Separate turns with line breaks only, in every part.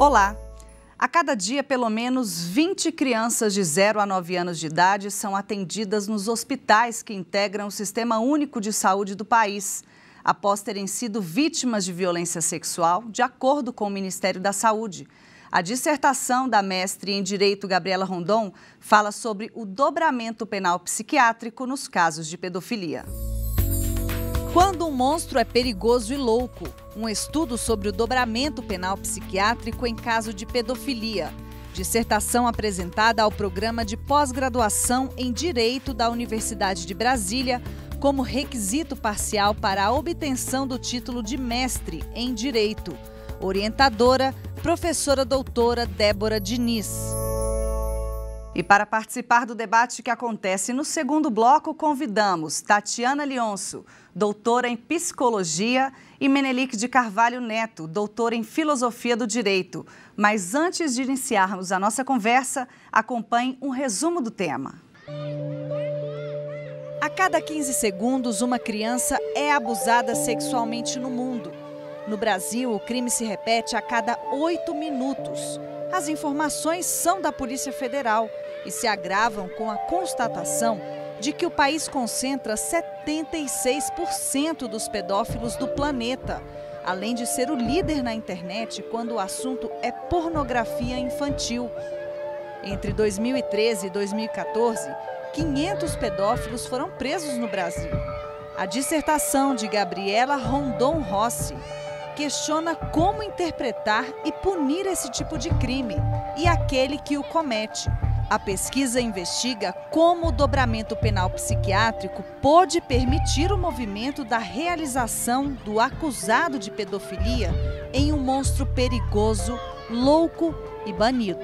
Olá! A cada dia, pelo menos 20 crianças de 0 a 9 anos de idade são atendidas nos hospitais que integram o Sistema Único de Saúde do país, após terem sido vítimas de violência sexual, de acordo com o Ministério da Saúde. A dissertação da mestre em Direito, Gabriela Rondon, fala sobre o dobramento penal psiquiátrico nos casos de pedofilia. Quando um monstro é perigoso e louco, um estudo sobre o dobramento penal psiquiátrico em caso de pedofilia. Dissertação apresentada ao programa de pós-graduação em Direito da Universidade de Brasília como requisito parcial para a obtenção do título de mestre em Direito. Orientadora, professora doutora Débora Diniz. E para participar do debate que acontece no segundo bloco, convidamos Tatiana Lionso, doutora em Psicologia, e Menelik de Carvalho Neto, doutora em Filosofia do Direito. Mas antes de iniciarmos a nossa conversa, acompanhe um resumo do tema. A cada 15 segundos, uma criança é abusada sexualmente no mundo. No Brasil, o crime se repete a cada 8 minutos. As informações são da Polícia Federal e se agravam com a constatação de que o país concentra 76% dos pedófilos do planeta, além de ser o líder na internet quando o assunto é pornografia infantil. Entre 2013 e 2014, 500 pedófilos foram presos no Brasil. A dissertação de Gabriela Rondon Rossi questiona como interpretar e punir esse tipo de crime e aquele que o comete. A pesquisa investiga como o dobramento penal psiquiátrico pode permitir o movimento da realização do acusado de pedofilia em um monstro perigoso, louco e banido.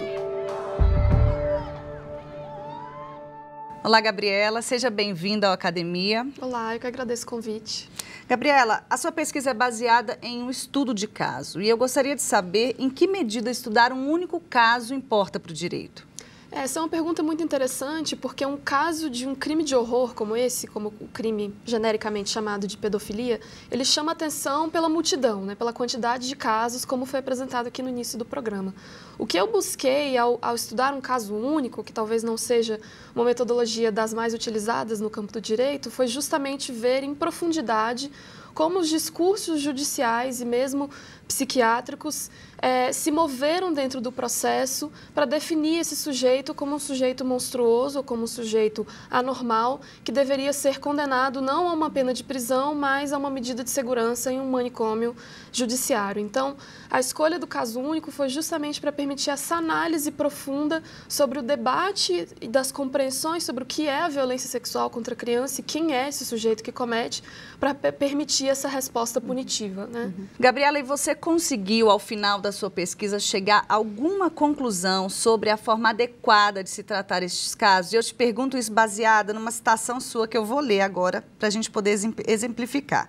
Olá, Gabriela, seja bem-vinda à Academia.
Olá, eu que agradeço o convite.
Gabriela, a sua pesquisa é baseada em um estudo de caso e eu gostaria de saber em que medida estudar um único caso importa para o direito.
Essa é uma pergunta muito interessante porque um caso de um crime de horror como esse, como o crime genericamente chamado de pedofilia, ele chama atenção pela multidão, pela quantidade de casos, como foi apresentado aqui no início do programa. O que eu busquei ao estudar um caso único, que talvez não seja uma metodologia das mais utilizadas no campo do direito, foi justamente ver em profundidade como os discursos judiciais e mesmo psiquiátricos se moveram dentro do processo para definir esse sujeito como um sujeito monstruoso, ou como um sujeito anormal, que deveria ser condenado não a uma pena de prisão, mas a uma medida de segurança em um manicômio judiciário. Então, a escolha do caso único foi justamente para permitir essa análise profunda sobre o debate e das compreensões sobre o que é a violência sexual contra a criança e quem é esse sujeito que comete, para permitir essa resposta punitiva.
Gabriela, e você conseguiu, ao final da sua pesquisa, chegar a alguma conclusão sobre a forma adequada de se tratar estes casos? E eu te pergunto isso baseada numa citação sua que eu vou ler agora, para a gente poder exemplificar.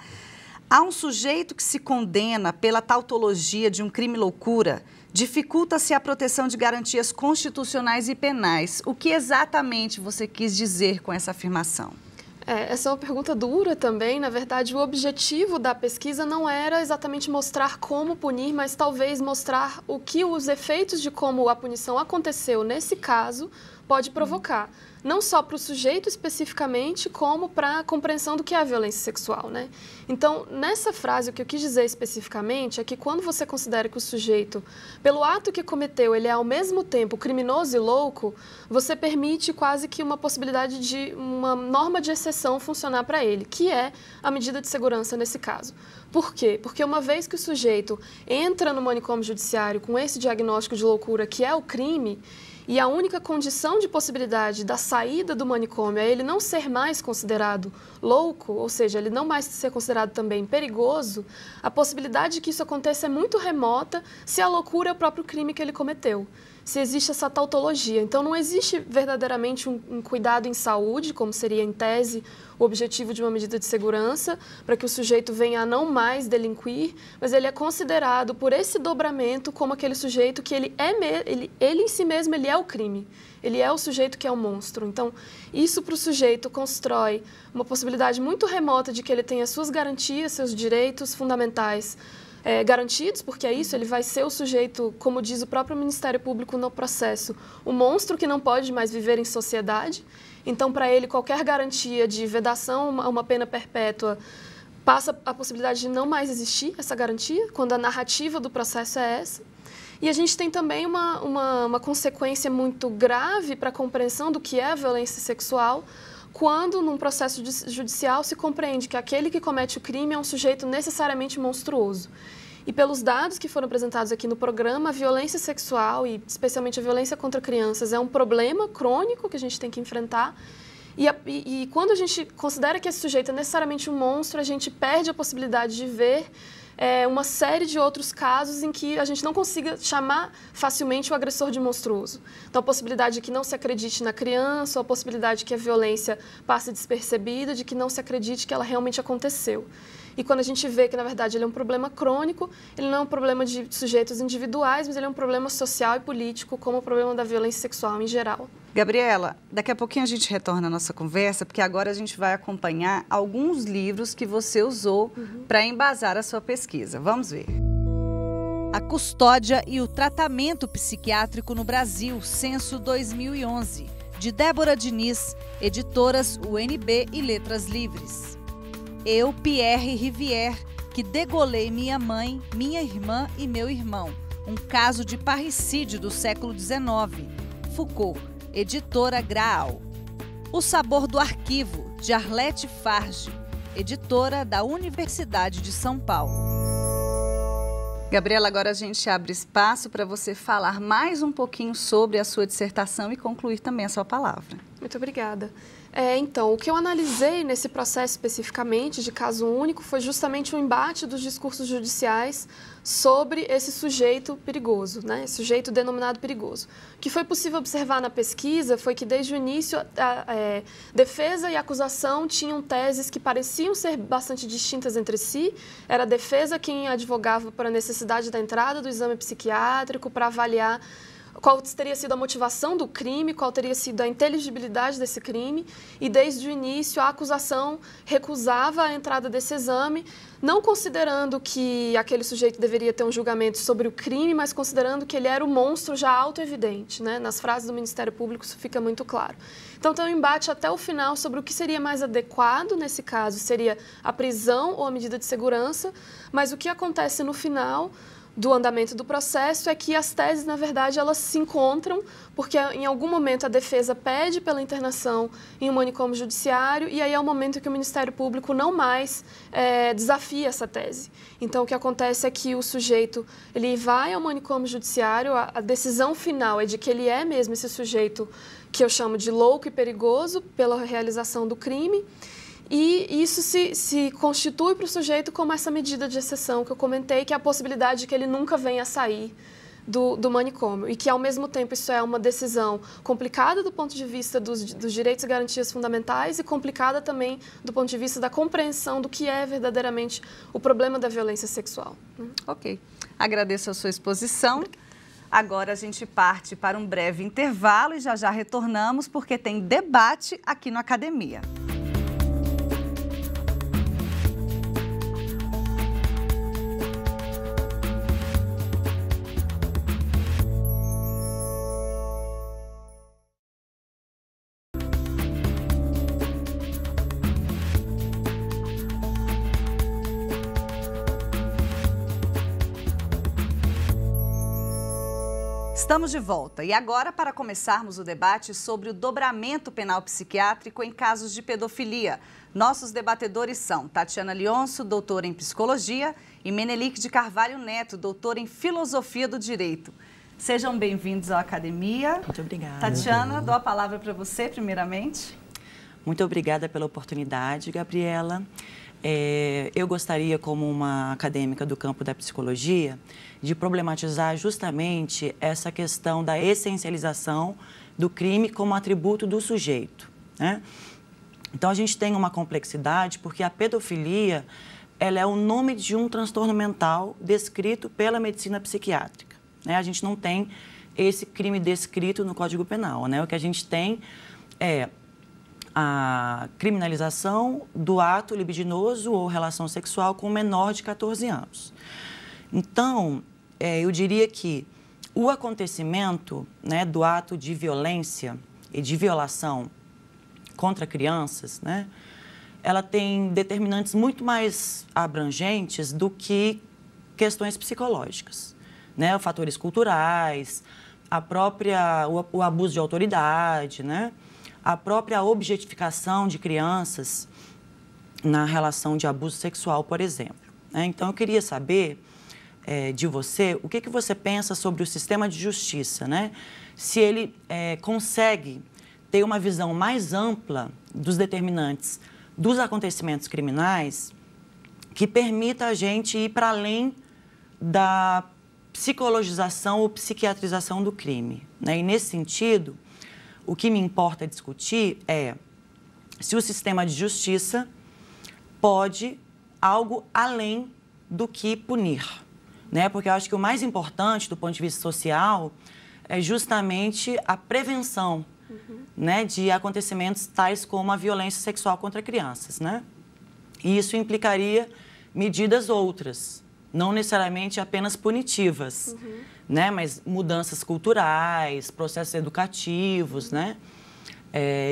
Há um sujeito que se condena pela tautologia de um crime loucura, dificulta-se a proteção de garantias constitucionais e penais. O que exatamente você quis dizer com essa afirmação?
Essa é uma pergunta dura também. Na verdade, o objetivo da pesquisa não era exatamente mostrar como punir, mas talvez mostrar o que os efeitos de como a punição aconteceu nesse caso pode provocar. Não só para o sujeito especificamente, como para a compreensão do que é a violência sexual, Então, nessa frase, o que eu quis dizer especificamente é que quando você considera que o sujeito, pelo ato que cometeu, ele é ao mesmo tempo criminoso e louco, você permite quase que uma possibilidade de uma norma de exceção funcionar para ele, que é a medida de segurança nesse caso. Por quê? Porque uma vez que o sujeito entra no manicômio judiciário com esse diagnóstico de loucura, que é o crime, e a única condição de possibilidade da saída do manicômio é ele não ser mais considerado louco, ou seja, ele não mais ser considerado também perigoso, a possibilidade de que isso aconteça é muito remota se a loucura é o próprio crime que ele cometeu. Se existe essa tautologia. Então, não existe verdadeiramente um cuidado em saúde, como seria em tese o objetivo de uma medida de segurança, para que o sujeito venha a não mais delinquir, mas ele é considerado por esse dobramento como aquele sujeito que ele em si mesmo ele é o crime. Ele é o sujeito que é o monstro. Então, isso para o sujeito constrói uma possibilidade muito remota de que ele tenha suas garantias, seus direitos fundamentais garantidos, porque é isso, ele vai ser o sujeito, como diz o próprio Ministério Público no processo, o monstro que não pode mais viver em sociedade. Então, para ele, qualquer garantia de vedação a uma pena perpétua passa a possibilidade de não mais existir essa garantia, quando a narrativa do processo é essa. E a gente tem também uma consequência muito grave para a compreensão do que é a violência sexual, quando, num processo judicial, se compreende que aquele que comete o crime é um sujeito necessariamente monstruoso. E pelos dados que foram apresentados aqui no programa, a violência sexual, e especialmente a violência contra crianças, é um problema crônico que a gente tem que enfrentar. E quando a gente considera que esse sujeito é necessariamente um monstro, a gente perde a possibilidade de ver uma série de outros casos em que a gente não consiga chamar facilmente o agressor de monstruoso. Então, a possibilidade de que não se acredite na criança, ou a possibilidade de que a violência passe despercebida, de que não se acredite que ela realmente aconteceu. E quando a gente vê que, na verdade, ele é um problema crônico, ele não é um problema de sujeitos individuais, mas ele é um problema social e político, como o problema da violência sexual em geral.
Gabriela, daqui a pouquinho a gente retorna à nossa conversa, porque agora a gente vai acompanhar alguns livros que você usou para embasar a sua pesquisa. Vamos ver. A custódia e o tratamento psiquiátrico no Brasil, censo 2011, de Débora Diniz, editoras UNB e Letras Livres. Eu, Pierre Rivière, que degolei minha mãe, minha irmã e meu irmão. Um caso de parricídio do século XIX. Foucault, editora Graal. O Sabor do Arquivo, de Arlete Farge, editora da Universidade de São Paulo. Gabriela, agora a gente abre espaço para você falar mais um pouquinho sobre a sua dissertação e concluir também a sua palavra.
Muito obrigada. Então, o que eu analisei nesse processo especificamente de caso único foi justamente o embate dos discursos judiciais sobre esse sujeito perigoso, né? Esse sujeito denominado perigoso. O que foi possível observar na pesquisa foi que desde o início a defesa e a acusação tinham teses que pareciam ser bastante distintas entre si. Era a defesa quem advogava para a necessidade da entrada do exame psiquiátrico para avaliar qual teria sido a motivação do crime, qual teria sido a inteligibilidade desse crime, e desde o início a acusação recusava a entrada desse exame, não considerando que aquele sujeito deveria ter um julgamento sobre o crime, mas considerando que ele era um monstro já autoevidente, né? Nas frases do Ministério Público isso fica muito claro. Então tem um embate até o final sobre o que seria mais adequado nesse caso, seria a prisão ou a medida de segurança, mas o que acontece no final do andamento do processo é que as teses, na verdade, elas se encontram, porque em algum momento a defesa pede pela internação em um manicômio judiciário e aí é o momento que o Ministério Público não mais desafia essa tese. Então, o que acontece é que o sujeito ele vai ao manicômio judiciário, a decisão final é de que ele é mesmo esse sujeito que eu chamo de louco e perigoso pela realização do crime. E isso se constitui para o sujeito como essa medida de exceção que eu comentei, que é a possibilidade de que ele nunca venha a sair do manicômio. E que, ao mesmo tempo, isso é uma decisão complicada do ponto de vista dos direitos e garantias fundamentais e complicada também do ponto de vista da compreensão do que é verdadeiramente o problema da violência sexual.
Ok. Agradeço a sua exposição. Agora a gente parte para um breve intervalo e já retornamos, porque tem debate aqui no Academia. Estamos de volta e agora para começarmos o debate sobre o dobramento penal psiquiátrico em casos de pedofilia. Nossos debatedores são Tatiana Leonço, doutora em Psicologia, e Menelik de Carvalho Neto, doutora em Filosofia do Direito. Sejam bem-vindos à Academia.
Muito obrigada.
Tatiana, dou a palavra para você, primeiramente.
Muito obrigada pela oportunidade, Gabriela. Eu gostaria, como uma acadêmica do campo da psicologia, de problematizar justamente essa questão da essencialização do crime como atributo do sujeito, né? Então, a gente tem uma complexidade porque a pedofilia ela é o nome de um transtorno mental descrito pela medicina psiquiátrica, né? A gente não tem esse crime descrito no Código Penal, né? O que a gente tem é a criminalização do ato libidinoso ou relação sexual com um menor de 14 anos. Então, eu diria que o acontecimento, né, do ato de violência e de violação contra crianças, né, ela tem determinantes muito mais abrangentes do que questões psicológicas, né, fatores culturais, o abuso de autoridade, né, a própria objetificação de crianças na relação de abuso sexual, por exemplo. Então, eu queria saber de você o que você pensa sobre o sistema de justiça, né? Se ele consegue ter uma visão mais ampla dos determinantes dos acontecimentos criminais que permita a gente ir para além da psicologização ou psiquiatrização do crime, né? E, nesse sentido, o que me importa discutir é se o sistema de justiça pode algo além do que punir, né? Porque eu acho que o mais importante do ponto de vista social é justamente a prevenção, né, de acontecimentos tais como a violência sexual contra crianças, né? E isso implicaria medidas outras, não necessariamente apenas punitivas, né? Mas mudanças culturais, processos educativos, né?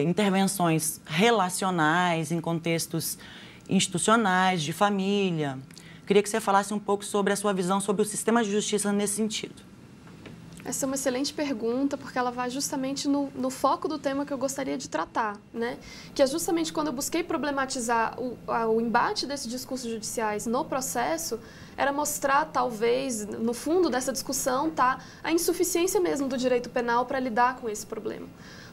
Intervenções relacionais em contextos institucionais, de família. Queria que você falasse um pouco sobre a sua visão sobre o sistema de justiça nesse sentido.
Essa é uma excelente pergunta, porque ela vai justamente no foco do tema que eu gostaria de tratar, né? Que é justamente quando eu busquei problematizar o embate desses discursos judiciais no processo, era mostrar, talvez, no fundo dessa discussão, tá, a insuficiência mesmo do direito penal para lidar com esse problema.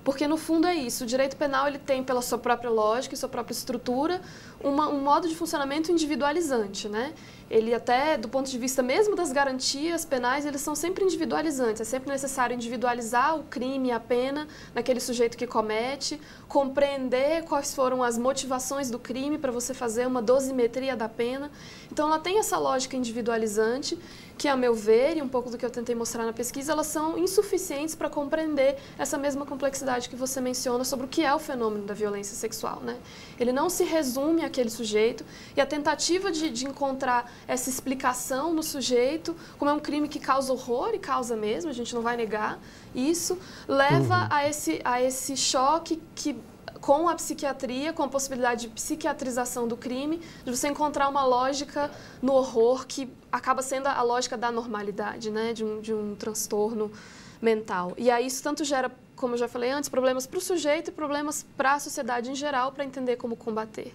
Porque, no fundo, é isso. O direito penal ele tem, pela sua própria lógica e sua própria estrutura, um modo de funcionamento individualizante, né? Ele até, do ponto de vista mesmo das garantias penais, eles são sempre individualizantes. É sempre necessário individualizar o crime, a pena, naquele sujeito que comete, compreender quais foram as motivações do crime para você fazer uma dosimetria da pena. Então, ela tem essa lógica individualizante que, a meu ver, e um pouco do que eu tentei mostrar na pesquisa, elas são insuficientes para compreender essa mesma complexidade que você menciona sobre o que é o fenômeno da violência sexual, né? Ele não se resume àquele sujeito, e a tentativa de encontrar essa explicação no sujeito, como é um crime que causa horror, e causa mesmo, a gente não vai negar isso, leva a esse choque que, com a psiquiatria, com a possibilidade de psiquiatrização do crime, de você encontrar uma lógica no horror que acaba sendo a lógica da normalidade, né? de um transtorno mental. E aí isso tanto gera, como eu já falei antes, problemas para o sujeito e problemas para a sociedade em geral, para entender como combater.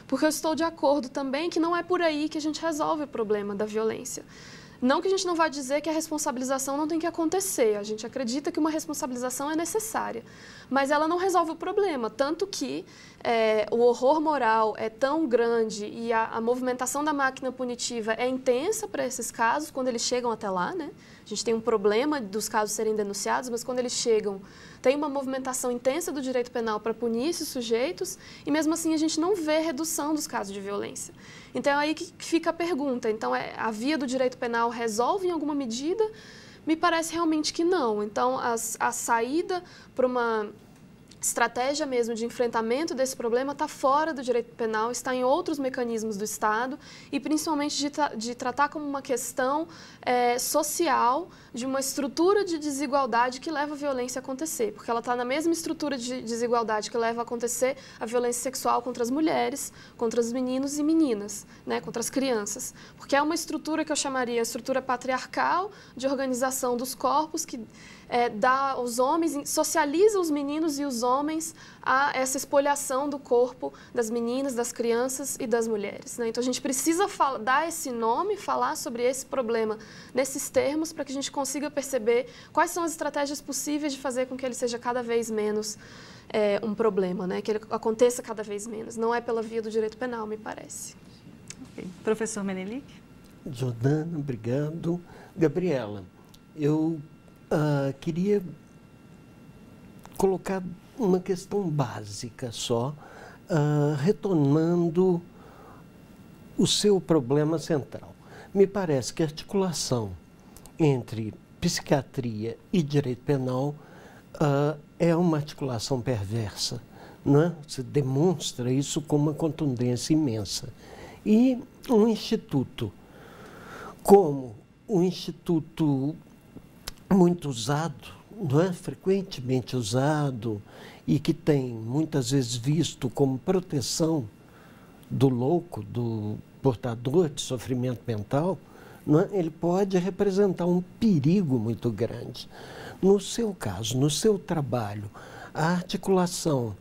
Porque eu estou de acordo também que não é por aí que a gente resolve o problema da violência. Não que a gente não vá dizer que a responsabilização não tem que acontecer, a gente acredita que uma responsabilização é necessária, mas ela não resolve o problema, tanto que o horror moral é tão grande e a movimentação da máquina punitiva é intensa para esses casos, quando eles chegam até lá, né? A gente tem um problema dos casos serem denunciados, mas quando eles chegam, tem uma movimentação intensa do direito penal para punir esses sujeitos e mesmo assim a gente não vê redução dos casos de violência. Então é aí que fica a pergunta. Então a via do direito penal resolve em alguma medida? Me parece realmente que não. Então a saída para uma estratégia mesmo de enfrentamento desse problema está fora do direito penal, está em outros mecanismos do Estado e principalmente de tratar como uma questão social, de uma estrutura de desigualdade que leva a violência a acontecer, porque ela está na mesma estrutura de desigualdade que leva a acontecer a violência sexual contra as mulheres, contra os meninos e meninas, né, contra as crianças, porque é uma estrutura que eu chamaria estrutura patriarcal de organização dos corpos que dá aos homens, socializa os meninos e os homens a essa espoliação do corpo das meninas, das crianças e das mulheres, né? Então, a gente precisa dar esse nome, falar sobre esse problema nesses termos para que a gente consiga perceber quais são as estratégias possíveis de fazer com que ele seja cada vez menos um problema, né? Que ele aconteça cada vez menos. Não é pela via do direito penal, me parece.
Okay. Professor Menelik?
Jordana, obrigado. Gabriela, eu queria colocar uma questão básica só, retomando o seu problema central. Me parece que a articulação entre psiquiatria e direito penal é uma articulação perversa, né? Você demonstra isso com uma contundência imensa. E um instituto como um instituto muito usado, não é? Frequentemente usado, e que tem muitas vezes visto como proteção do louco, do portador de sofrimento mental, não é? Ele pode representar um perigo muito grande. No seu caso, no seu trabalho, a articulação,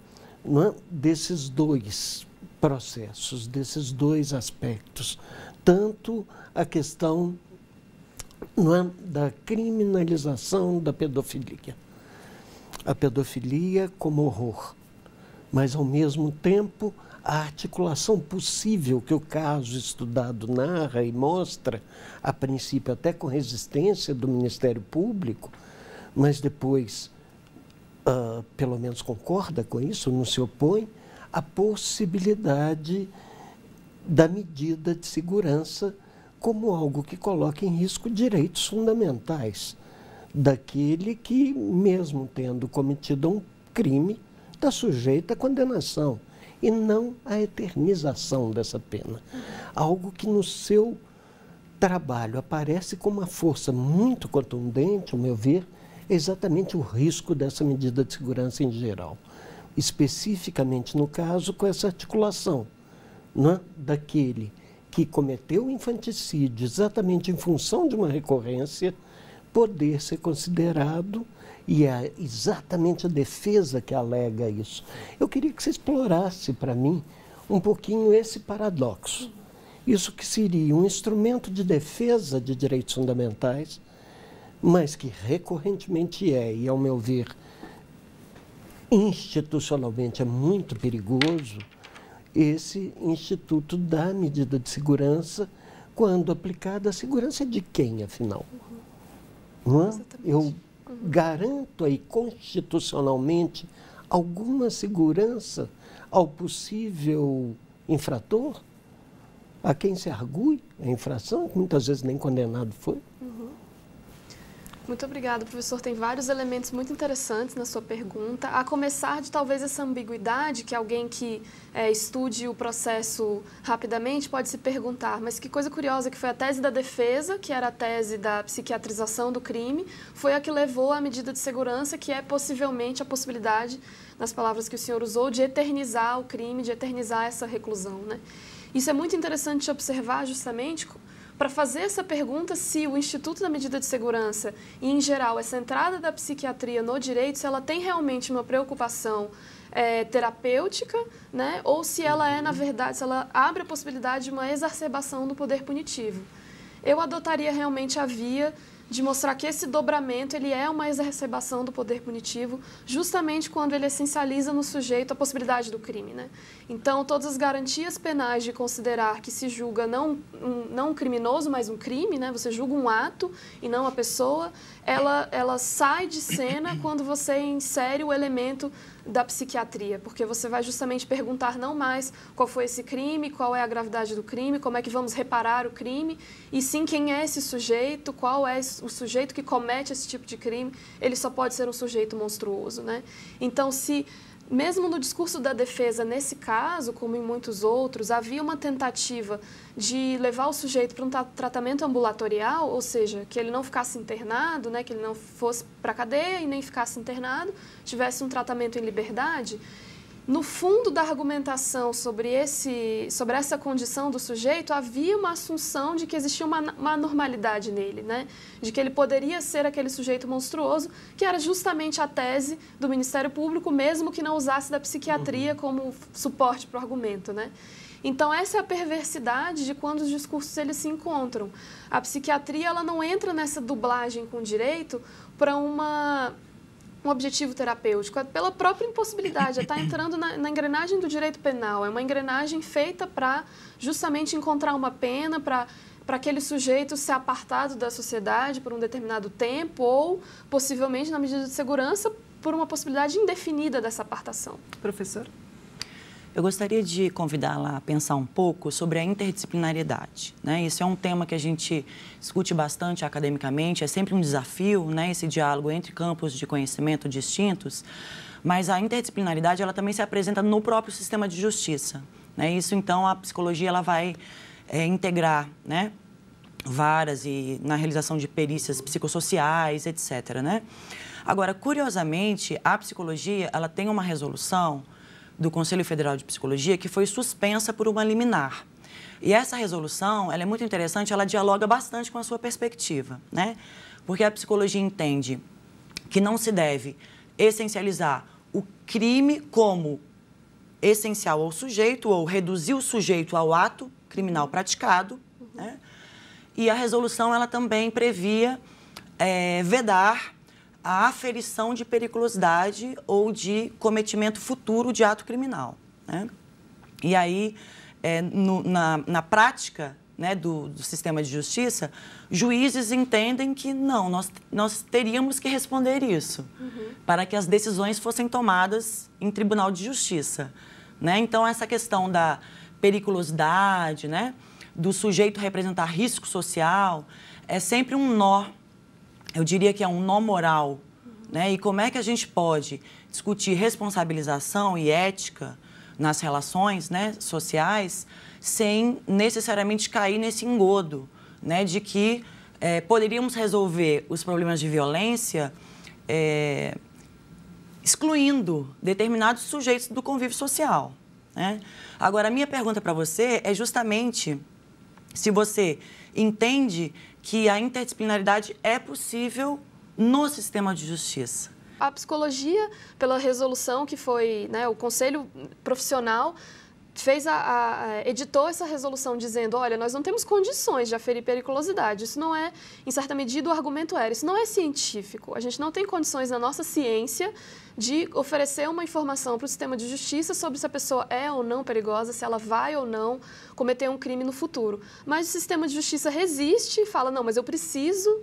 não é, desses dois processos, desses dois aspectos, tanto a questão, não é, da criminalização da pedofilia, a pedofilia como horror, mas, ao mesmo tempo, a articulação possível que o caso estudado narra e mostra, a princípio até com resistência do Ministério Público, mas depois, pelo menos concorda com isso, não se opõe, a possibilidade da medida de segurança como algo que coloca em risco direitos fundamentais daquele que, mesmo tendo cometido um crime, está sujeito à condenação e não à eternização dessa pena. Algo que no seu trabalho aparece com uma força muito contundente, ao meu ver, é exatamente o risco dessa medida de segurança em geral. Especificamente no caso com essa articulação, né, daquele que cometeu o infanticídio exatamente em função de uma recorrência, poder ser considerado, e é exatamente a defesa que alega isso. Eu queria que você explorasse para mim um pouquinho esse paradoxo. Isso que seria um instrumento de defesa de direitos fundamentais, mas que recorrentemente e, ao meu ver, institucionalmente é muito perigoso, esse instituto da medida de segurança, quando aplicada, a segurança de quem, afinal? Não é? Eu garanto aí constitucionalmente alguma segurança ao possível infrator, a quem se argue a infração, que muitas vezes nem condenado foi.
Muito obrigada, professor. Tem vários elementos muito interessantes na sua pergunta, a começar de talvez essa ambiguidade que alguém que estude o processo rapidamente pode se perguntar, mas que coisa curiosa que foi a tese da defesa, que era a tese da psiquiatrização do crime, foi a que levou à medida de segurança, que é possivelmente a possibilidade, nas palavras que o senhor usou, de eternizar o crime, de eternizar essa reclusão, né? Isso é muito interessante de observar justamente para fazer essa pergunta se o Instituto da Medida de Segurança e, em geral, essa entrada da psiquiatria no direito, se ela tem realmente uma preocupação terapêutica, né? Ou se ela é, na verdade, se ela abre a possibilidade de uma exacerbação do poder punitivo. Eu adotaria realmente a via de mostrar que esse dobramento ele é uma exacerbação do poder punitivo, justamente quando ele essencializa no sujeito a possibilidade do crime, né? Então, todas as garantias penais de considerar que se julga não um criminoso, mas um crime, né? Você julga um ato e não a pessoa, ela sai de cena quando você insere o elemento da psiquiatria, porque você vai justamente perguntar não mais qual foi esse crime, qual é a gravidade do crime, como é que vamos reparar o crime, e sim quem é esse sujeito, qual é o sujeito que comete esse tipo de crime, ele só pode ser um sujeito monstruoso, né? Então, se mesmo no discurso da defesa, nesse caso, como em muitos outros, havia uma tentativa de levar o sujeito para um tratamento ambulatorial, ou seja, que ele não ficasse internado, né, que ele não fosse para a cadeia e nem ficasse internado, tivesse um tratamento em liberdade. No fundo da argumentação sobre essa condição do sujeito, havia uma assunção de que existia uma anormalidade nele, né? De que ele poderia ser aquele sujeito monstruoso, que era justamente a tese do Ministério Público, mesmo que não usasse da psiquiatria como suporte para o argumento, né? Então, essa é a perversidade de quando os discursos eles se encontram. A psiquiatria ela não entra nessa dublagem com o direito para um objetivo terapêutico, é pela própria impossibilidade, está entrando na engrenagem do direito penal, é uma engrenagem feita para justamente encontrar uma pena, para aquele sujeito ser apartado da sociedade por um determinado tempo ou, possivelmente, na medida de segurança, por uma possibilidade indefinida dessa apartação.
Professor?
Eu gostaria de convidá-la a pensar um pouco sobre a interdisciplinariedade, né? Isso é um tema que a gente discute bastante academicamente, é sempre um desafio, né? Esse diálogo entre campos de conhecimento distintos, mas a interdisciplinaridade ela também se apresenta no próprio sistema de justiça, né? Isso, então, a psicologia ela vai integrar, né? varas e na realização de perícias psicossociais, etc., né? Agora, curiosamente, a psicologia, ela tem uma resolução do Conselho Federal de Psicologia que foi suspensa por uma liminar. E essa resolução, ela é muito interessante, ela dialoga bastante com a sua perspectiva, né? Porque a psicologia entende que não se deve essencializar o crime como essencial ao sujeito ou reduzir o sujeito ao ato criminal praticado, né? E a resolução, ela também previa vedar a aferição de periculosidade ou de cometimento futuro de ato criminal, né? E aí, na prática, né, do sistema de justiça, juízes entendem que não, nós teríamos que responder isso para que as decisões fossem tomadas em tribunal de justiça, né? Então, essa questão da periculosidade, né, do sujeito representar risco social, é sempre um nó, eu diria que é um nó moral, né? E como é que a gente pode discutir responsabilização e ética nas relações, né, sociais, sem necessariamente cair nesse engodo, né, de que poderíamos resolver os problemas de violência excluindo determinados sujeitos do convívio social, né? Agora, a minha pergunta para você é justamente se você entende que a interdisciplinaridade é possível no sistema de justiça.
A psicologia, pela resolução que foi, né, o Conselho Profissional fez editou essa resolução dizendo, olha, nós não temos condições de aferir periculosidade. Isso não é, em certa medida, o argumento era, isso não é científico. A gente não tem condições na nossa ciência de oferecer uma informação para o sistema de justiça sobre se a pessoa é ou não perigosa, se ela vai ou não cometer um crime no futuro. Mas o sistema de justiça resiste e fala, não, mas eu preciso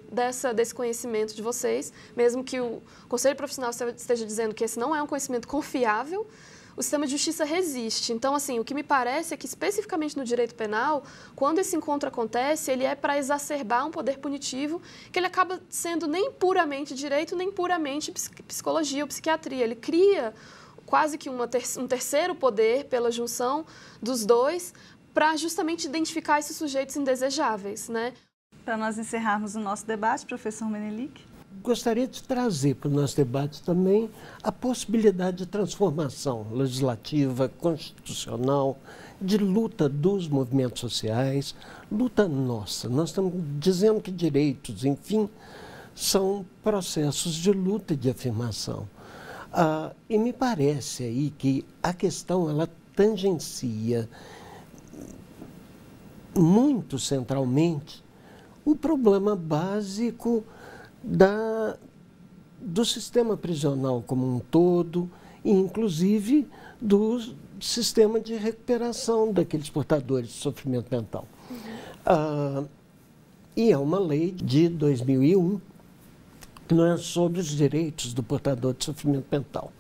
desse conhecimento de vocês, mesmo que o Conselho Profissional esteja dizendo que esse não é um conhecimento confiável, o sistema de justiça resiste. Então, assim, o que me parece é que, especificamente no direito penal, quando esse encontro acontece, ele é para exacerbar um poder punitivo, que ele acaba sendo nem puramente direito, nem puramente psicologia ou psiquiatria. Ele cria quase que um terceiro poder pela junção dos dois para justamente identificar esses sujeitos indesejáveis, né?
Para nós encerrarmos o nosso debate, professor Menelik.
Gostaria de trazer para o nosso debate também a possibilidade de transformação legislativa, constitucional, de luta dos movimentos sociais, luta nossa. Nós estamos dizendo que direitos, enfim, são processos de luta e de afirmação. E me parece aí que a questão, ela tangencia muito centralmente o problema básico do sistema prisional como um todo, e inclusive do sistema de recuperação daqueles portadores de sofrimento mental. E é uma lei de 2001, que não é sobre os direitos do portador de sofrimento mental.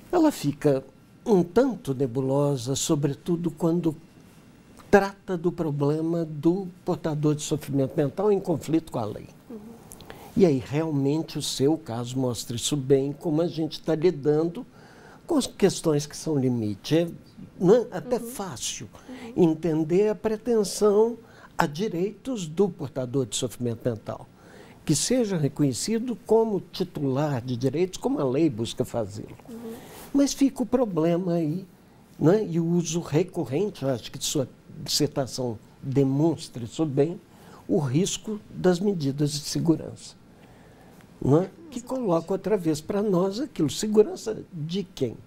Ela fica um tanto nebulosa, sobretudo quando trata do problema do portador de sofrimento mental em conflito com a lei. E aí, realmente, o seu caso mostra isso bem, como a gente está lidando com as questões que são limite. É até fácil entender a pretensão a direitos do portador de sofrimento mental, que seja reconhecido como titular de direitos, como a lei busca fazê-lo. Mas fica o problema aí, né? E o uso recorrente, eu acho que sua dissertação demonstra isso bem, o risco das medidas de segurança. Né? Que coloca outra vez para nós aquilo, segurança de quem?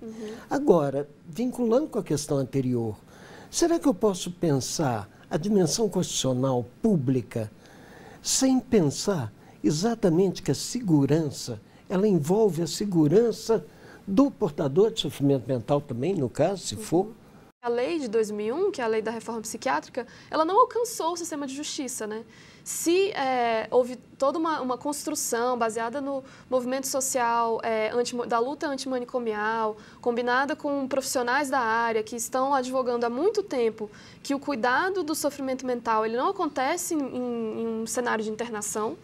Agora, vinculando com a questão anterior, será que eu posso pensar a dimensão constitucional pública sem pensar exatamente que a segurança, ela envolve a segurança do portador de sofrimento mental também, no caso, se for?
A lei de 2001, que é a lei da reforma psiquiátrica, ela não alcançou o sistema de justiça, né? Se houve toda uma construção baseada no movimento social da luta antimanicomial, combinada com profissionais da área que estão advogando há muito tempo que o cuidado do sofrimento mental ele não acontece em um cenário de internação,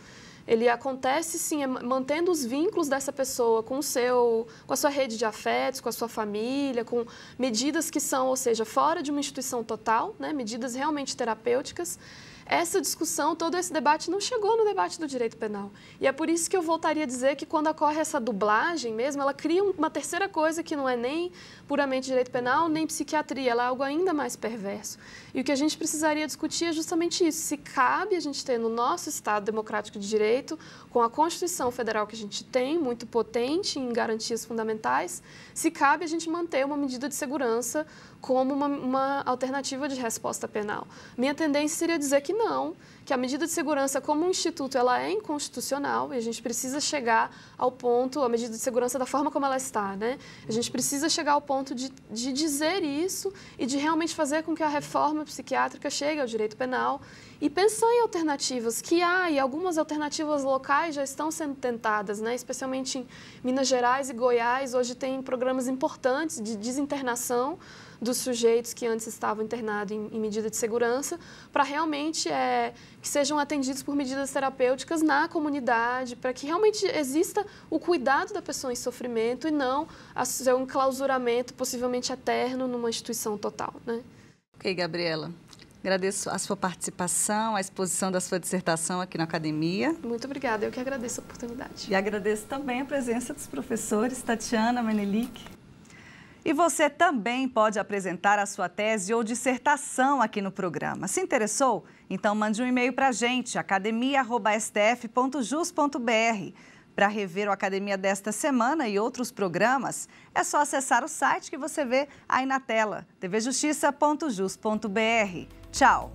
ele acontece, sim, mantendo os vínculos dessa pessoa com a sua rede de afetos, com a sua família, com medidas que são, ou seja, fora de uma instituição total, né, medidas realmente terapêuticas. essa discussão, todo esse debate não chegou no debate do direito penal. E é por isso que eu voltaria a dizer que quando ocorre essa dublagem mesmo, ela cria uma terceira coisa que não é nem puramente direito penal, nem psiquiatria, ela é algo ainda mais perverso. E o que a gente precisaria discutir é justamente isso, se cabe a gente ter no nosso Estado democrático de direito, com a Constituição Federal que a gente tem, muito potente em garantias fundamentais, se cabe a gente manter uma medida de segurança como uma alternativa de resposta penal. Minha tendência seria dizer que não, que a medida de segurança como um instituto ela é inconstitucional e a gente precisa chegar ao ponto, a medida de segurança da forma como ela está, né? A gente precisa chegar ao ponto de dizer isso e de realmente fazer com que a reforma psiquiátrica chegue ao direito penal e pensar em alternativas, que há, e algumas alternativas locais já estão sendo tentadas, né? Especialmente em Minas Gerais e Goiás, hoje tem programas importantes de desinternação dos sujeitos que antes estavam internados em medida de segurança, para realmente que sejam atendidos por medidas terapêuticas na comunidade, para que realmente exista o cuidado da pessoa em sofrimento e não seu enclausuramento possivelmente eterno numa instituição total, né?
Ok, Gabriela. Agradeço a sua participação, a exposição da sua dissertação aqui na academia.
Muito obrigada, eu que agradeço a oportunidade.
E agradeço também a presença dos professores Tatiana Menelik. E você também pode apresentar a sua tese ou dissertação aqui no programa. Se interessou? Então mande um e-mail para a gente, academia@stf.jus.br. Para rever o Academia desta semana e outros programas, é só acessar o site que você vê aí na tela, tvjustiça.jus.br. Tchau!